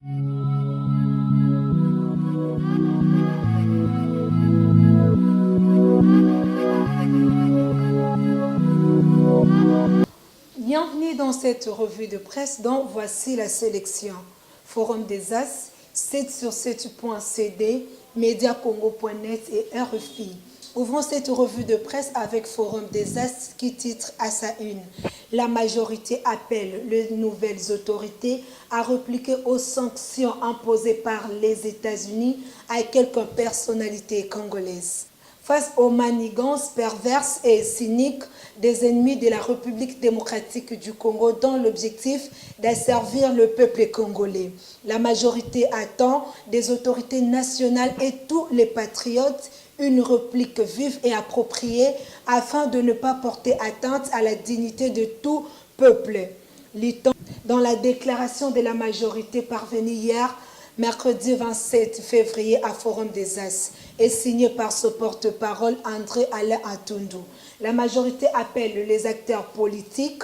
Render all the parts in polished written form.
Bienvenue dans cette revue de presse dont voici la sélection. Forum des As, 7sur7.cd, mediacongo.net et RFI. Ouvrons cette revue de presse avec Forum des As qui titre à sa une. La majorité appelle les nouvelles autorités à répliquer aux sanctions imposées par les États-Unis à quelques personnalités congolaises. Face aux manigances perverses et cyniques des ennemis de la République démocratique du Congo dans l'objectif d'asservir le peuple congolais, la majorité attend des autorités nationales et tous les patriotes une réplique vive et appropriée afin de ne pas porter atteinte à la dignité de tout peuple. Dans la déclaration de la majorité parvenue hier, mercredi 27 février à Forum des As, est signé par ce porte-parole André Alain Atundu. La majorité appelle les acteurs politiques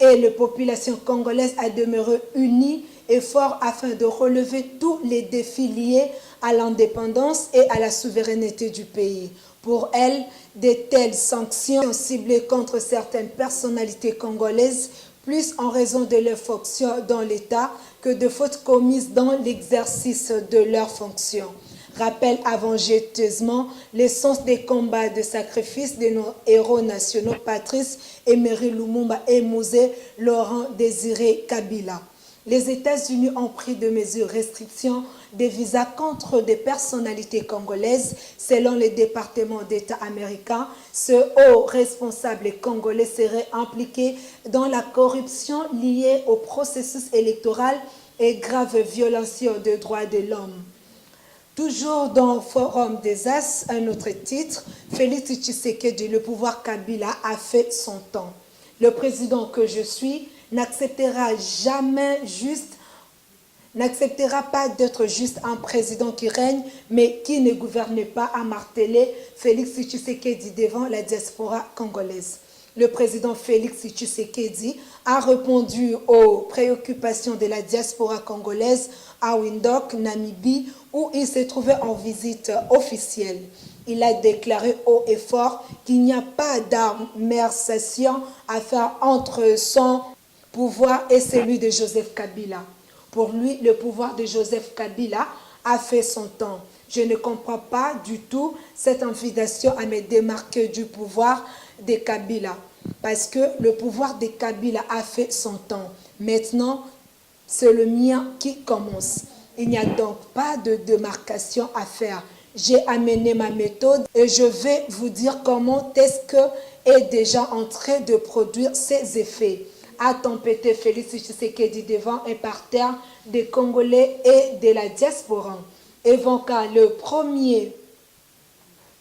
et les populations congolaises à demeurer unis et forts afin de relever tous les défis liés à l'indépendance et à la souveraineté du pays. Pour elle, de telles sanctions ciblées contre certaines personnalités congolaises plus en raison de leurs fonctions dans l'État que de fautes commises dans l'exercice de leurs fonctions. Rappelle avengeusement l'essence des combats de sacrifice de nos héros nationaux Patrice Emery Lumumba et Mosé Laurent Désiré Kabila. Les États-Unis ont pris de mesures restrictions des visas contre des personnalités congolaises. Selon le département d'État américain, ce haut responsable congolais serait impliqué dans la corruption liée au processus électoral et grave violation des droits de l'homme. Toujours dans le Forum des As, un autre titre, Félix Tshisekedi, le pouvoir Kabila a fait son temps. Le président que je suis n'acceptera pas d'être juste un président qui règne, mais qui ne gouverne pas, a martelé Félix Tshisekedi devant la diaspora congolaise. Le président Félix Tshisekedi a répondu aux préoccupations de la diaspora congolaise à Windhoek, Namibie, où il s'est trouvé en visite officielle. Il a déclaré haut et fort qu'il n'y a pas d'armement à faire entre son pouvoir et celui de Joseph Kabila. Pour lui, le pouvoir de Joseph Kabila a fait son temps. Je ne comprends pas du tout cette invitation à me démarquer du pouvoir de Kabila, parce que le pouvoir de Kabila a fait son temps. Maintenant, c'est le mien qui commence. Il n'y a donc pas de démarcation à faire. J'ai amené ma méthode et je vais vous dire comment est-ce que est déjà en train de produire ses effets. A tempêté Félix Tshisekedi devant un parterre des Congolais et de la diaspora. Évoquant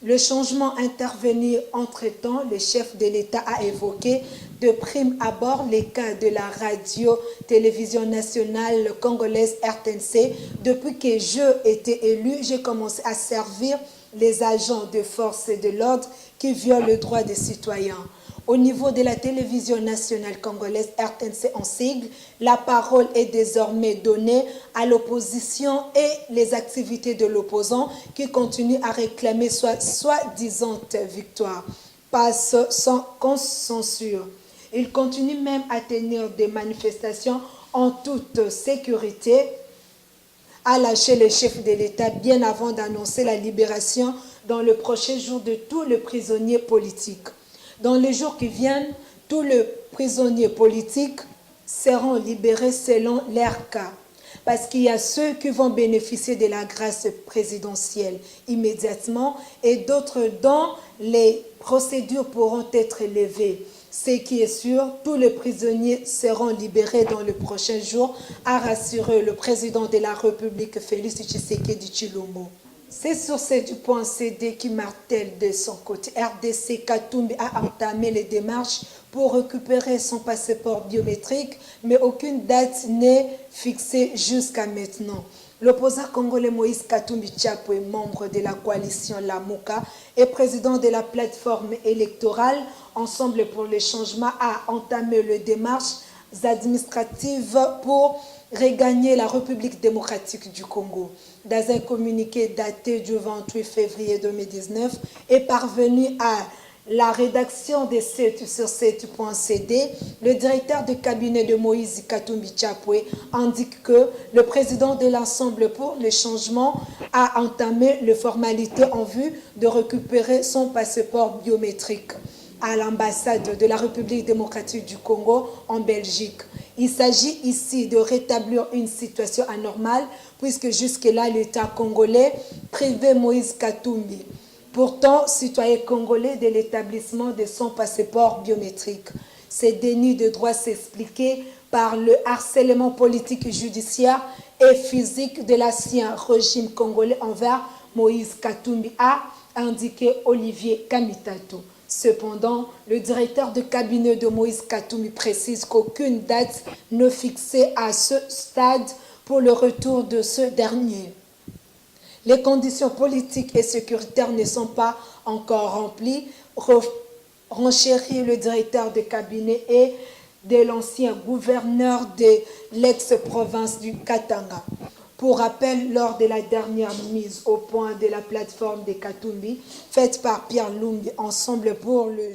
le changement intervenu entre-temps, le chef de l'État a évoqué de prime abord les cas de la radio-télévision nationale congolaise RTNC. Depuis que je été élu, j'ai commencé à servir les agents de force et de l'ordre qui violent le droit des citoyens. Au niveau de la télévision nationale congolaise RTNC en sigle, la parole est désormais donnée à l'opposition et les activités de l'opposant qui continuent à réclamer soi-disant victoire passent sans censure. Ils continuent même à tenir des manifestations en toute sécurité, à lâcher les chefs de l'État bien avant d'annoncer la libération dans le prochain jour de tous les prisonniers politiques. Dans les jours qui viennent, tous les prisonniers politiques seront libérés selon leur cas. Parce qu'il y a ceux qui vont bénéficier de la grâce présidentielle immédiatement et d'autres dont les procédures pourront être levées. Ce qui est sûr, tous les prisonniers seront libérés dans le prochain jour, a rassuré le président de la République, Félix Tshisekedi Tshilombo. C'est sur cette.cd qui martèle de son côté. RDC Katumbi a entamé les démarches pour récupérer son passeport biométrique, mais aucune date n'est fixée jusqu'à maintenant. L'opposant congolais Moïse Katumbi Tchapwe, membre de la coalition Lamuka et président de la plateforme électorale Ensemble pour le changement, a entamé les démarches administratives pour regagner la République démocratique du Congo. Dans un communiqué daté du 28 février 2019, est parvenu à la rédaction des 7 sur 7.cd, le directeur de cabinet de Moïse Katumbi Chapwe indique que le président de l'Ensemble pour le changement a entamé les formalités en vue de récupérer son passeport biométrique à l'ambassade de la République démocratique du Congo en Belgique. Il s'agit ici de rétablir une situation anormale puisque jusque-là, l'État congolais privait Moïse Katumbi, pourtant citoyen congolais, de l'établissement de son passeport biométrique. Ces dénis de droit s'expliquaient par le harcèlement politique, judiciaire et physique de l'ancien régime congolais envers Moïse Katumbi, a indiqué Olivier Kamitato. Cependant, le directeur de cabinet de Moïse Katumbi précise qu'aucune date n'est fixée à ce stade pour le retour de ce dernier. Les conditions politiques et sécuritaires ne sont pas encore remplies, renchérit le directeur de cabinet et de l'ancien gouverneur de l'ex-province du Katanga. Pour rappel, lors de la dernière mise au point de la plateforme de Katumbi, faite par Pierre Lumbi, Ensemble pour le